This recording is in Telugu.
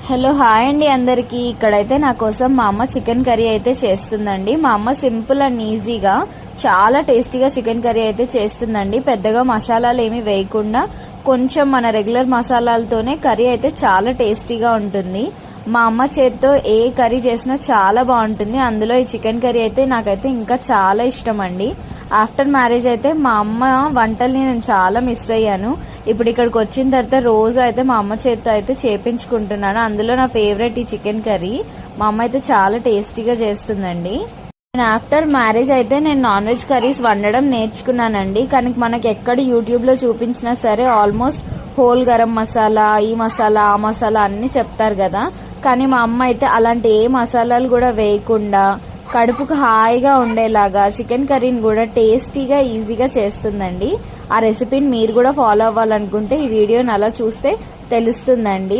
హలో హాయ్ అండి అందరికీ. ఇక్కడైతే నా కోసం మా అమ్మ చికెన్ కర్రీ అయితే చేస్తుందండి. మా అమ్మ సింపుల్ అండ్ ఈజీగా చాలా టేస్టీగా చికెన్ కర్రీ అయితే చేస్తుందండి. పెద్దగా మసాలాలు ఏమి వేయకుండా కొంచెం మన రెగ్యులర్ మసాలాలతోనే కర్రీ అయితే చాలా టేస్టీగా ఉంటుంది. మా అమ్మ చేత్తో ఏ కర్రీ చేసినా చాలా బాగుంటుంది. అందులో ఈ చికెన్ కర్రీ అయితే నాకైతే ఇంకా చాలా ఇష్టం అండి. ఆఫ్టర్ మ్యారేజ్ అయితే మా అమ్మ వంటల్ని నేను చాలా మిస్ అయ్యాను. ఇప్పుడు ఇక్కడికి వచ్చిన తర్వాత రోజు అయితే మా అమ్మ చేత్తో అయితే చేపించుకుంటున్నాను. అందులో నా ఫేవరెట్ ఈ చికెన్ కర్రీ. మా అమ్మ అయితే చాలా టేస్టీగా చేస్తుందండి. అండ్ ఆఫ్టర్ మ్యారేజ్ అయితే నేను నాన్ వెజ్ కర్రీస్ వండడం నేర్చుకున్నానండి. కానీ మనకి ఎక్కడ యూట్యూబ్లో చూపించినా సరే ఆల్మోస్ట్ హోల్ గరం మసాలా, ఈ మసాలా, ఆ మసాలా అన్నీ చెప్తారు కదా. కానీ మా అమ్మ అయితే అలాంటి ఏ మసాలాలు కూడా వేయకుండా కడుపుకు హాయిగా ఉండేలాగా చికెన్ కర్రీని కూడా టేస్టీగా ఈజీగా చేస్తుందండి. ఆ రెసిపీని మీరు కూడా ఫాలో అవ్వాలనుకుంటే ఈ వీడియోని అలా చూస్తే తెలుస్తుందండి.